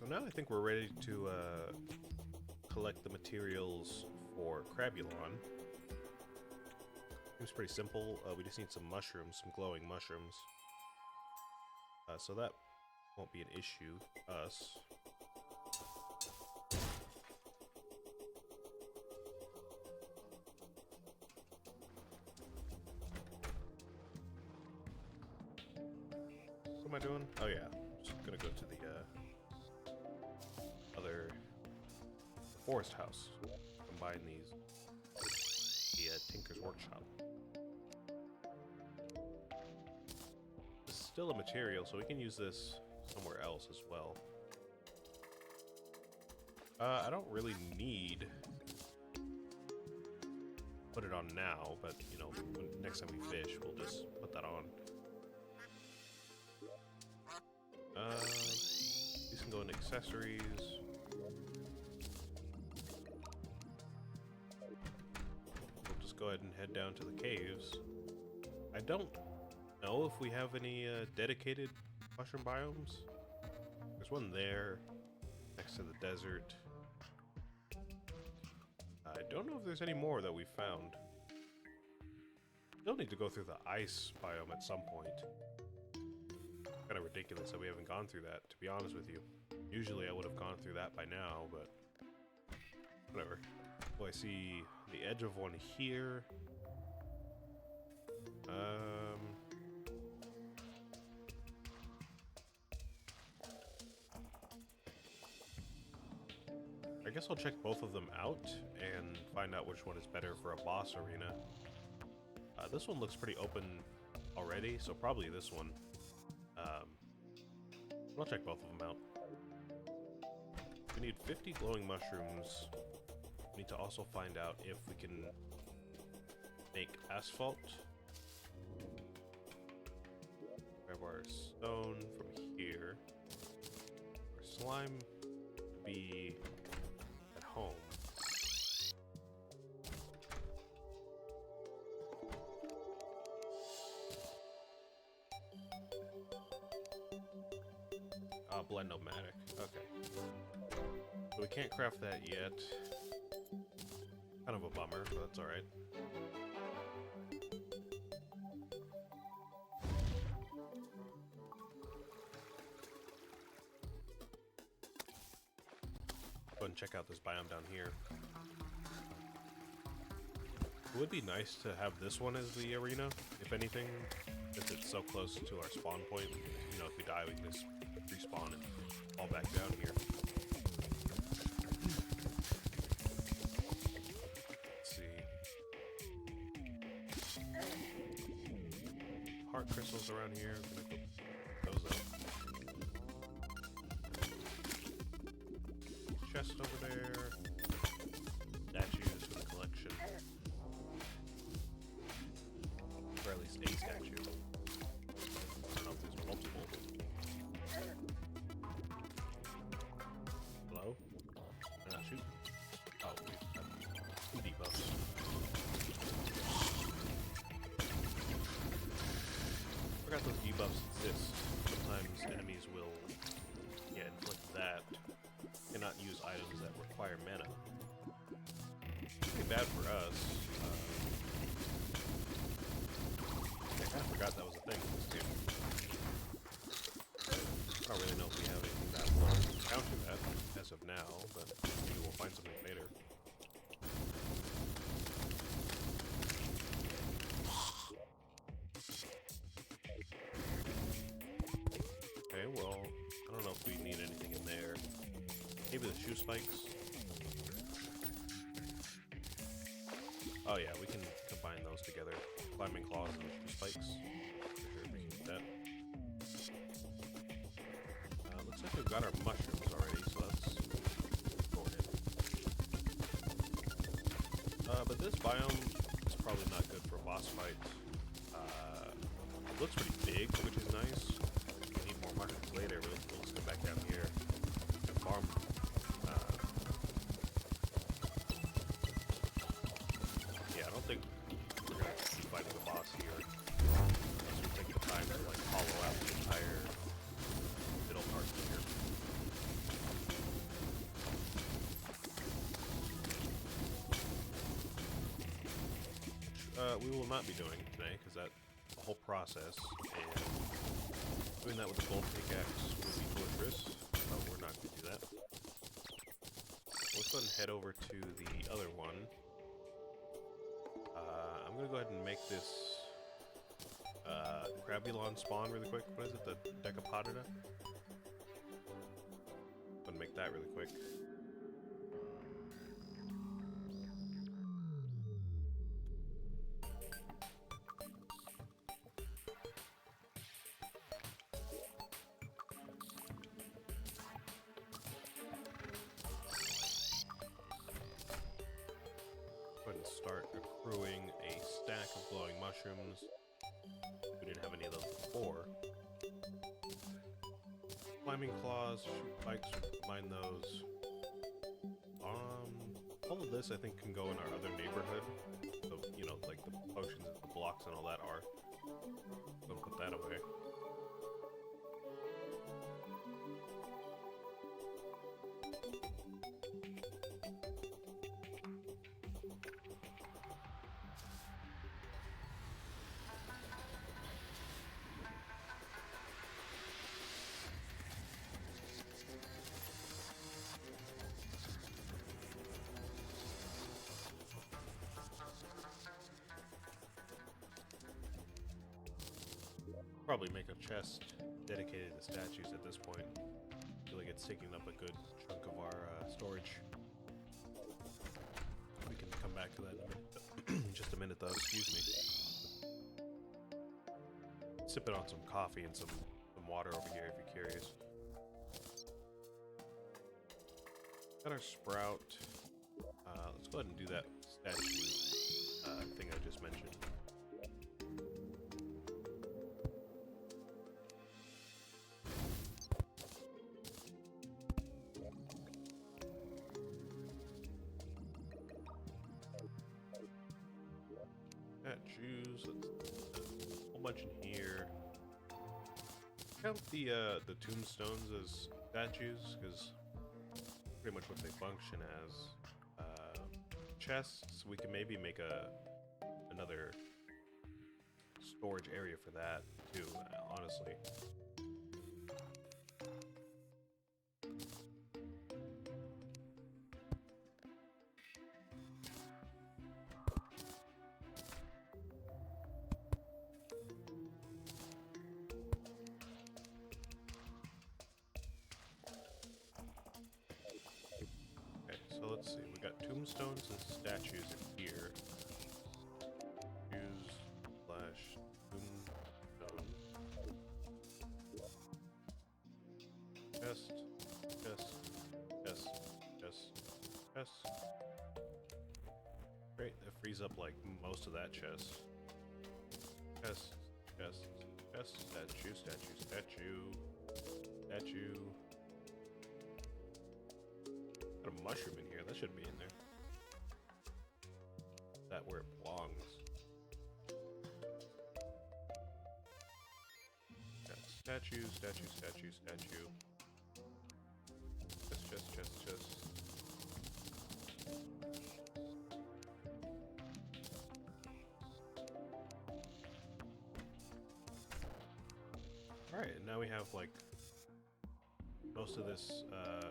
So now I think we're ready to collect the materials for Crabulon. Seems pretty simple. We just need some mushrooms, some glowing mushrooms. So that won't be an issue to us. What am I doing? Oh yeah, just gonna go to the other forest house. Combine these. The Tinker's Workshop. This is still a material, so we can use this somewhere else as well. I don't really need put it on now, but you know, next time we fish, we'll just put that on. These can go into accessories. We'll just go ahead and head down to the caves. I don't know if we have any dedicated mushroom biomes. There's one there, next to the desert. I don't know if there's any more that we found. Still need to go through the ice biome at some point. Kind of ridiculous that we haven't gone through that, to be honest with you. Usually I would have gone through that by now, but whatever. Oh, I see the edge of one here. I guess I'll check both of them out and find out which one is better for a boss arena. This one looks pretty open already, so probably this one. I'll check both of them out. We need 50 glowing mushrooms. We need to also find out if we can make asphalt. Grab our stone from here. Our slime to be at home. Blend-O-Matic. Okay. So we can't craft that yet. Kind of a bummer, but that's alright. Go ahead and check out this biome down here. It would be nice to have this one as the arena, if anything, since it's so close to our spawn point. You know, if we die, we can just respawn and fall back down here. Let's see. Heart crystals around here. I'm gonna put those up. Chest over there. Statues for the collection. Or at least a statue. I don't know if there's multiple. Hello? They're not shooting. Oh, we've got 2 debuffs. Forgot those debuffs exist. Sometimes enemies will, inflict that. Cannot use items that require mana. Pretty bad for us. I kind of forgot that was a thing in this game. I don't really know if we have anything that will counter that as of now, but maybe we'll find something later. Okay, well, I don't know if we need anything in there. Maybe the shoe spikes. Oh yeah, we can combine those together. Climbing claws and shoe spikes. For sure we can do that. Looks like we've got our mushrooms already, so let's go ahead. But this biome is probably not good for a boss fight. It looks pretty big, which is nice. We need more mushrooms later, but we'll just come back down here and farm. Yeah, I don't think we're gonna keep fighting the boss here. Unless we take the time to like hollow out the entire middle part here. we will not be doing today, because that's the whole process, and doing that with the gold pickaxe would be torturous, but we're not going to do that. Let's go ahead and head over to the other one. I'm going to go ahead and make this Crabulon spawn really quick. What is it? The Decapodida? I'm going to make that really quick. Go ahead and start accruing a stack of glowing mushrooms. We didn't have any of those before. Climbing claws, shoot spikes, mine those. All of this I think can go in our other neighborhood. So, you know, like the potions, the blocks and all that are. Go put that away. Probably make a chest dedicated to statues at this point. I feel like it's taking up a good chunk of our storage. We can come back to that in a minute. Just a minute though, excuse me. Sipping on some coffee and some water over here if you're curious. Got our sprout. Let's go ahead and do that statue thing I just mentioned. Statues, a whole bunch in here. Count the tombstones as statues, because pretty much what they function as. Chests, we can maybe make another storage area for that too, honestly. So let's see, we got tombstones and statues in here. Use slash tombstone. Chest, chest, chest, chest, chest. Great, that frees up like most of that chest. Chest, chest, chest, statue, statue, statue, statue. Got a mushroom in here. That shouldn't be in there. That where it belongs. Got statue, statue, statue, statue. Chest, chest, chest, chest. Alright, and now we have like most of this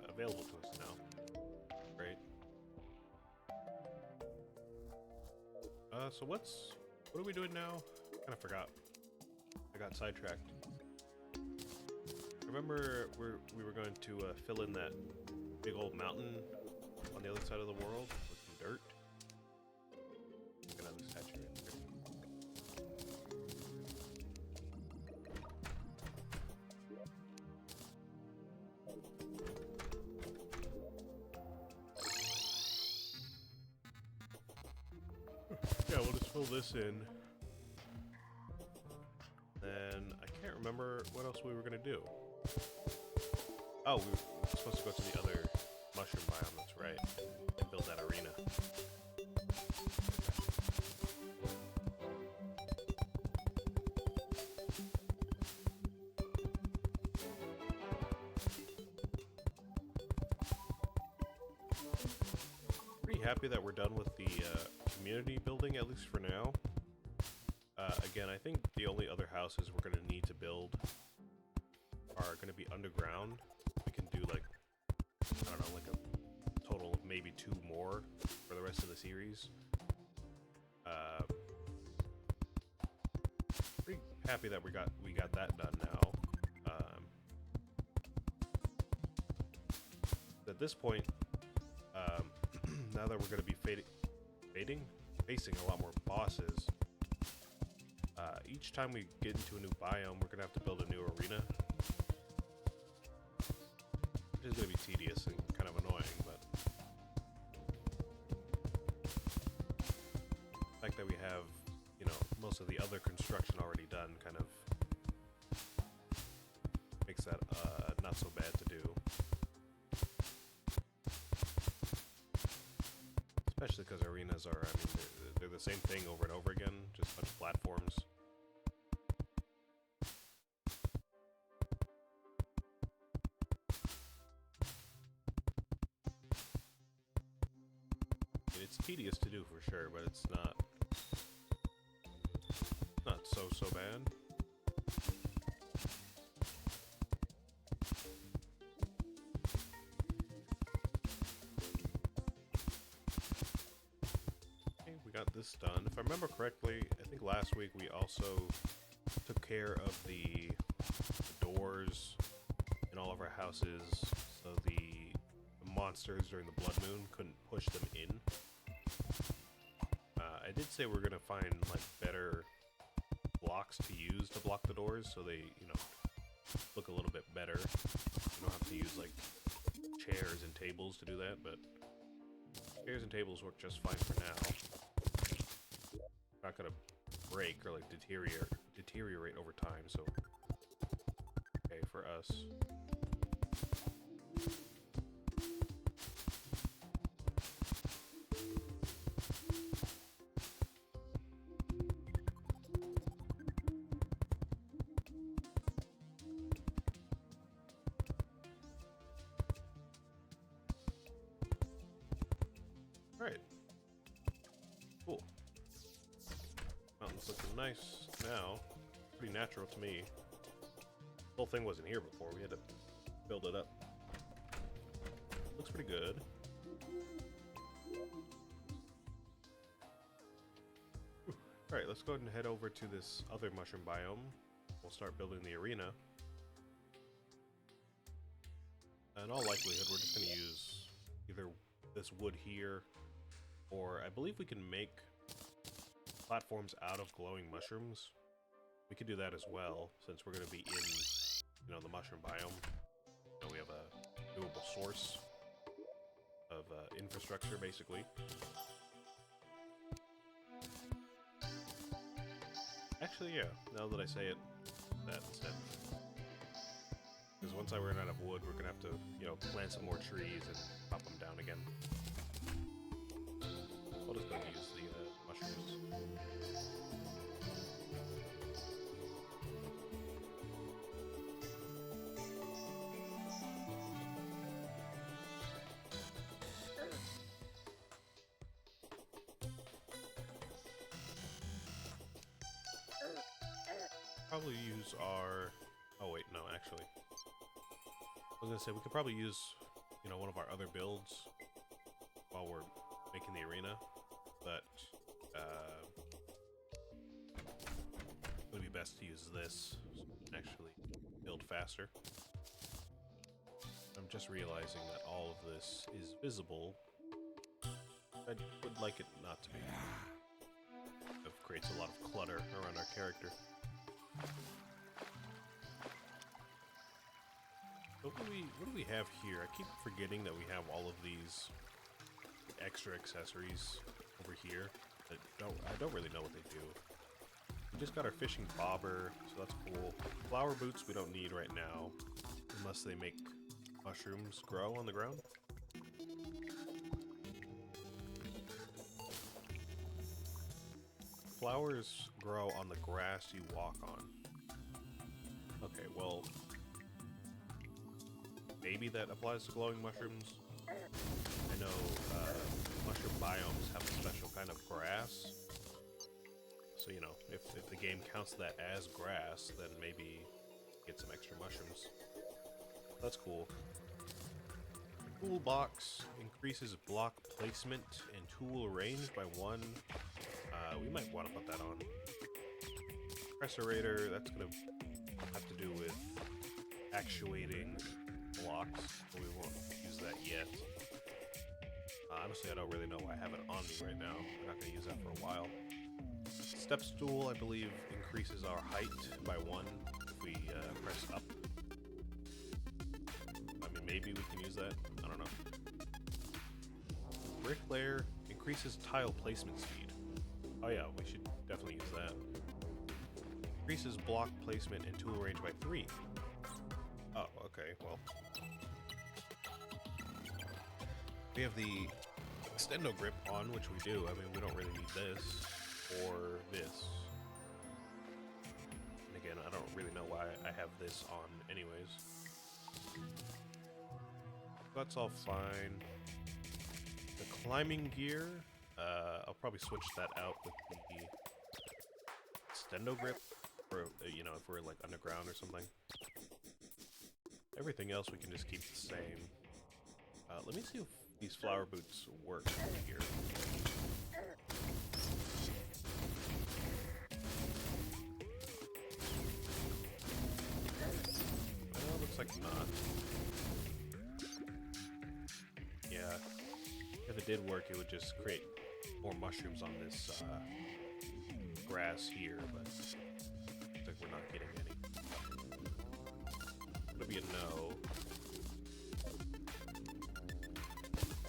available to us now. Great. So what are we doing now? Kind of forgot. I got sidetracked. Remember we were going to fill in that big old mountain on the other side of the world with some dirt? Got another statue right there. Yeah, we'll just fill this in. Then I can't remember what else we were gonna do. Oh, we were supposed to go to the other mushroom biome, that's right, and build that arena. Pretty happy that we're done with the community building, at least for now. again, I think the only other houses we're going to need to build are going to be underground. We can do like, I don't know, like a total of maybe 2 more for the rest of the series. Pretty happy that we got that done now. At this point, now that we're going to be facing a lot more bosses, each time we get into a new biome, we're going to have to build a new arena. Which is going to be tedious and kind of annoying, but the fact that we have, you know, most of the other construction already done kind of makes that not so bad to do. Especially because arenas are, I mean, they're the same thing over and over again, just a bunch of platforms. And it's tedious to do for sure, but it's not so bad. Got this done. If I remember correctly, I think last week we also took care of the doors in all of our houses, so the monsters during the blood moon couldn't push them in. I did say we're gonna find like better blocks to use to block the doors, so they, you know, look a little bit better. You don't have to use like chairs and tables to do that, but chairs and tables work just fine for now. Not gonna break or like deteriorate over time, so okay for us. All right, cool. Mountain's looking nice now. Pretty natural to me. The whole thing wasn't here before. We had to build it up. Looks pretty good. Alright, let's go ahead and head over to this other mushroom biome. We'll start building the arena. In all likelihood, we're just going to use either this wood here, or I believe we can make platforms out of glowing mushrooms. We could do that as well, since we're going to be in, you know, the mushroom biome. So we have a doable source of infrastructure, basically. Actually, yeah, now that I say it, that instead. Because once I run out of wood, we're going to have to, you know, plant some more trees and chop them down again. I'll just go and use the mushrooms. Probably use our... Oh wait, no, actually. I was gonna say, we could probably use, you know, one of our other builds while we're making the arena, but it would be best to use this so we can actually build faster. I'm just realizing that all of this is visible. I would like it not to be. It creates a lot of clutter around our character. What do we have here? I keep forgetting that we have all of these extra accessories over here. I don't really know what they do. We just got our fishing bobber, so that's cool. Flower boots we don't need right now, unless they make mushrooms grow on the ground. Flowers grow on the grass you walk on. Okay, well, maybe that applies to glowing mushrooms. I know mushroom biomes have a special kind of grass, So, you know, if the game counts that as grass, then maybe get some extra mushrooms. That's cool. Toolbox increases block placement and tool range by 1. We might want to put that on. Terraria, that's going to have to do with actuating blocks, but we won't use that yet. Honestly, I don't really know why I have it on me right now. We're not going to use that for a while. Step stool, I believe, increases our height by 1 if we press up. I mean, maybe we can use that. I don't know. Bricklayer increases tile placement speed. Oh yeah, we should definitely use that. Increases block placement and tool range by 3. Oh, okay, well. We have the extendo grip on, which we do. I mean, we don't really need this or this. And again, I don't really know why I have this on anyways. That's all fine. The climbing gear, I'll probably switch that out with the extendo grip for, you know, if we're like underground or something. Everything else we can just keep the same. Let me see if these flower boots work here. Well, looks like not. Yeah, if it did work, it would just create more mushrooms on this grass here, but looks like we're not getting any. It'll be a no.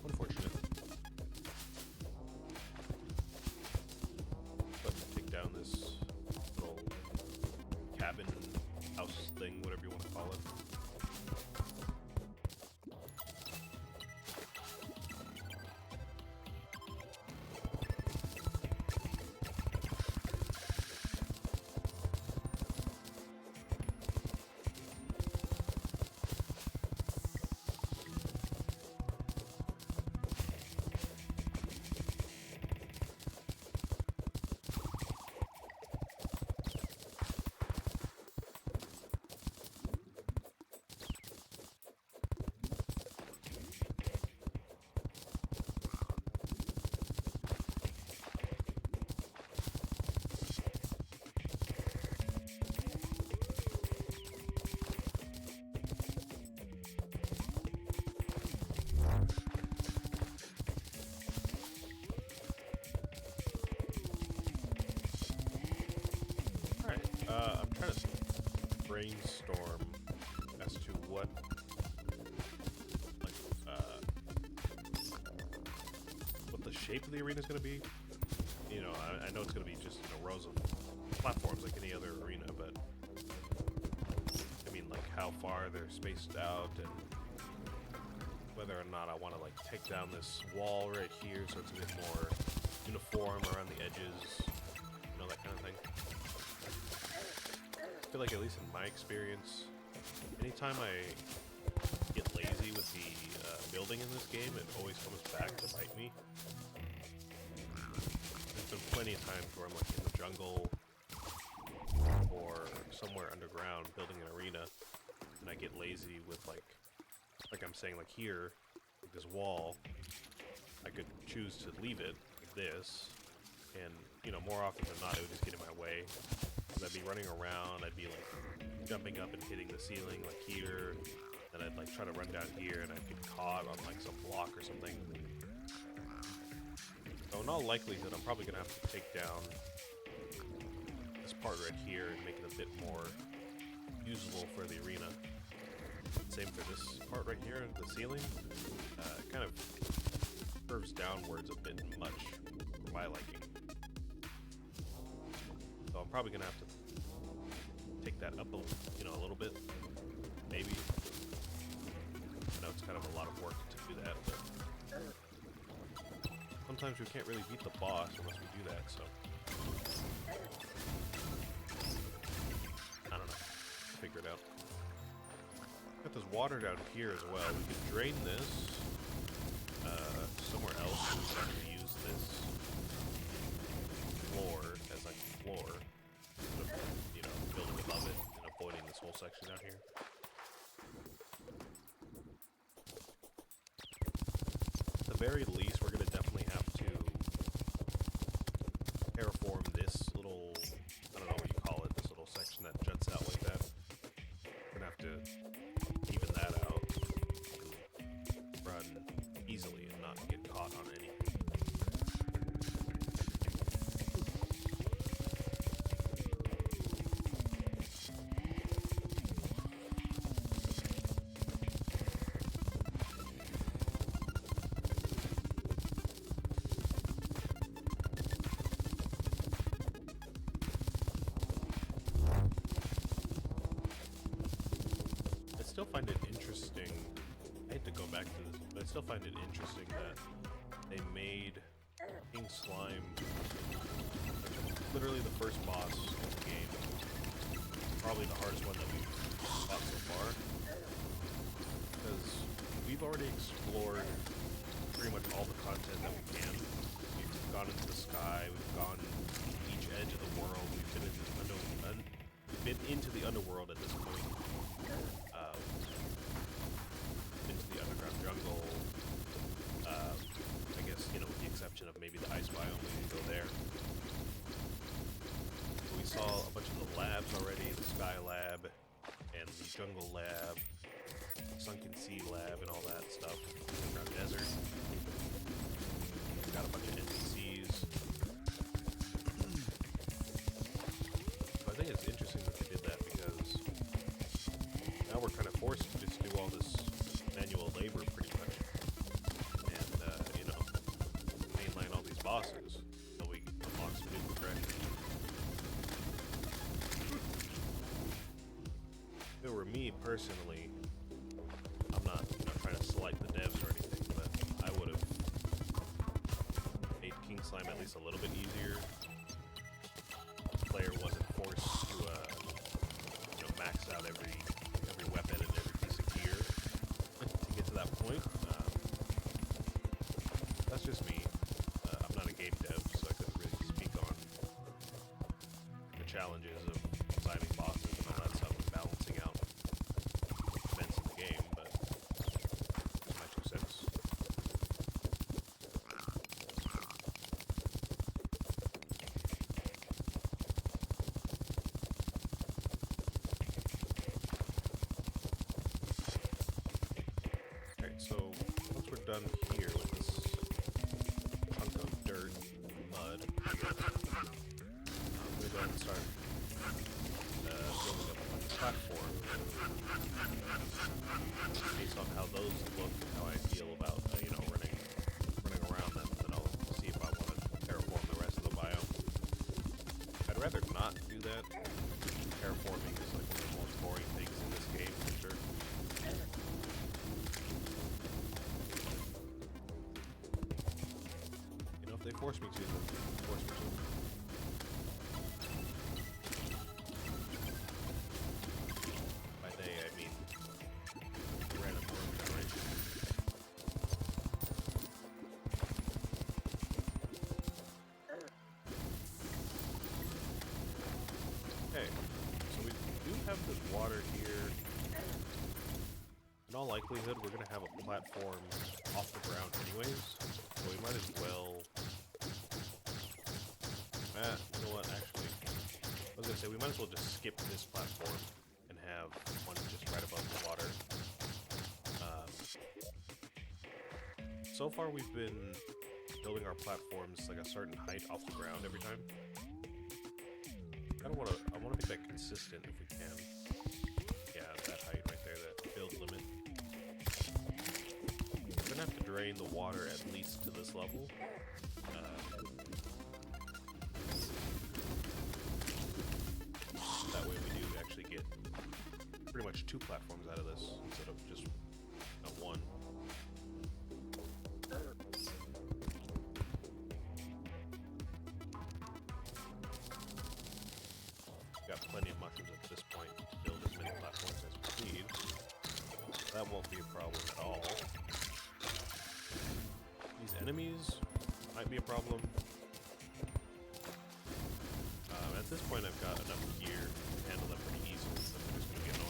Unfortunate. Let's take down this little cabin house thing, whatever you want to call it. I'm trying to brainstorm as to what, like, what the shape of the arena is going to be. You know, I know it's going to be just, you know, rows of platforms like any other arena, but I mean, like, how far they're spaced out and whether or not I want to, like, take down this wall right here so it's a bit more uniform around the edges, you know, that kind of thing. I feel like, at least in my experience, anytime I get lazy with the building in this game, it always comes back to bite me. There's been plenty of times where I'm like in the jungle or somewhere underground building an arena, and I get lazy with like I'm saying, like here, like this wall. I could choose to leave it like this, and you know, more often than not, it would just get in my way. I'd be running around, I'd be like jumping up and hitting the ceiling like here, then I'd like try to run down here and I'd get caught on like some block or something. So in all likelihood, I'm probably gonna have to take down this part right here and make it a bit more usable for the arena. Same for this part right here, the ceiling. It kind of curves downwards a bit much for my liking. So I'm probably gonna have to take that up a little bit, maybe. I know it's kind of a lot of work to do that, but sometimes we can't really beat the boss unless we do that, so I don't know. Figure it out. Got this water down here as well. We could drain this somewhere else. We're going to use this floor as like floor whole section down here. At the very least, we're going to definitely have to terraform this little, I don't know what you call it, this little section that juts out like that. We're going to have to even that out and run easily and not get caught on anything. I still find it interesting, I hate to go back to this, but I still find it interesting that they made King Slime literally the first boss in the game. Probably the hardest one that we've fought so far. Because we've already explored pretty much all the content that we can. We've gone into the sky, we've gone each edge of the world, we've been into the underworld at this point. Into the underground jungle. I guess, you know, with the exception of maybe the ice biome, we can go there. We saw a bunch of the labs already, the Sky Lab, and the Jungle Lab, Sunken Sea Lab, and all that stuff. Underground Desert. We got a bunch of NPCs. So I think it's interesting that they did that because now we're kind of forced to just do all this manual labor pretty much. And, you know, mainline all these bosses until we unlock some new progression. If it were me personally, I'm not, you know, trying to slight the devs or anything, but I would have made King Slime at least a little bit easier. The player wasn't forced to, you know, max out every weapon and every piece of gear to get to that point. That's just me. I'm not a game dev, so I couldn't really speak on the challenges of designing bosses and all that stuff and balancing out events in the game, but that's my 2 cents. Alright, so once we're done here with this chunk of dirt, mud, I'm going to go ahead and start building up a bunch of platforms based on how those look and how I feel about, you know, running around them. Then I'll see if I want to terraform the rest of the biome. I'd rather not do that. Terraforming is like one of the most boring things in this game, for sure. You know, if they force me to, then force me to. By they, I mean random world generation. Okay, so we do have this water here. In all likelihood, we're going to have a platform off the ground anyways, so we might as well... you know what, actually, I was going to say, we might as well just skip this platform and have one just right above the water. So far, we've been building our platforms like a certain height off the ground every time. I want to make that consistent if we can. Yeah, that height right there, that build limit. We're gonna have to drain the water at least to this level. That way we do actually get pretty much 2 platforms out of this instead of just one. Got plenty of mushrooms at this point to build as many platforms as we need. That won't be a problem at all. These enemies might be a problem. At this point I've got enough gear to handle them pretty easily, so they're just going to be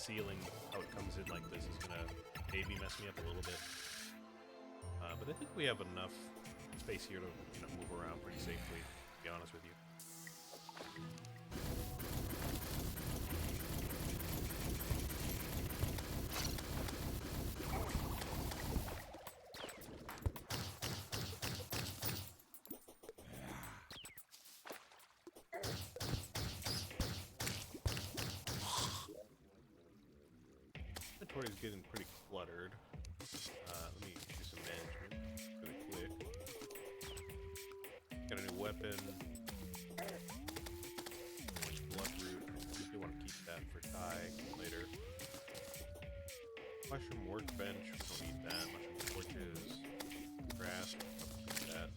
ceiling, how it comes in like this, is gonna maybe mess me up a little bit. But I think we have enough space here to, you know, move around pretty safely, to be honest with you. Inventory's getting pretty cluttered. Let me do some management really quick. Got a new weapon. Bloodroot. I do want to keep that for Ty later. Mushroom workbench. We don't need that. Mushroom torches. Grass. Don't need that.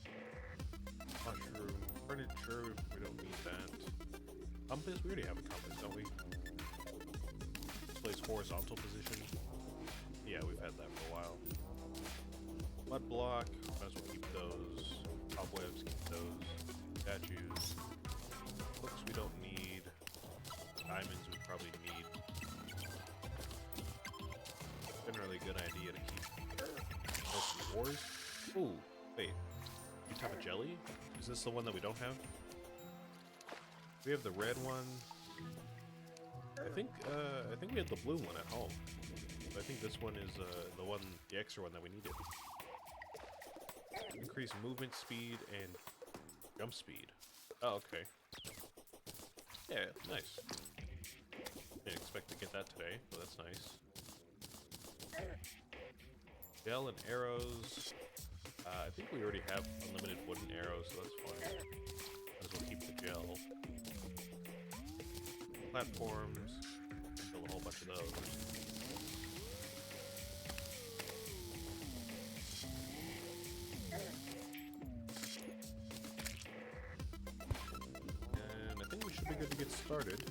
Mushroom furniture. We don't need that. Compass. We already have a compass, don't we? Place horizontal position. Yeah, we've had that for a while. Mud block, might as well keep those. Cobwebs, keep those. Statues. Books we don't need. Diamonds we probably need. Generally a good idea to keep most of the ores. Ooh, wait. We have a jelly? Is this the one that we don't have? We have the red one. I think we had the blue one at home. I think this one is the extra one that we needed. Increase movement speed and jump speed. Oh, okay. Yeah, nice. Didn't expect to get that today, but that's nice. Gel and arrows. I think we already have unlimited wooden arrows, so that's fine. Might as well keep the gel. Platforms. Kill a whole bunch of those. And I think we should be good to get started.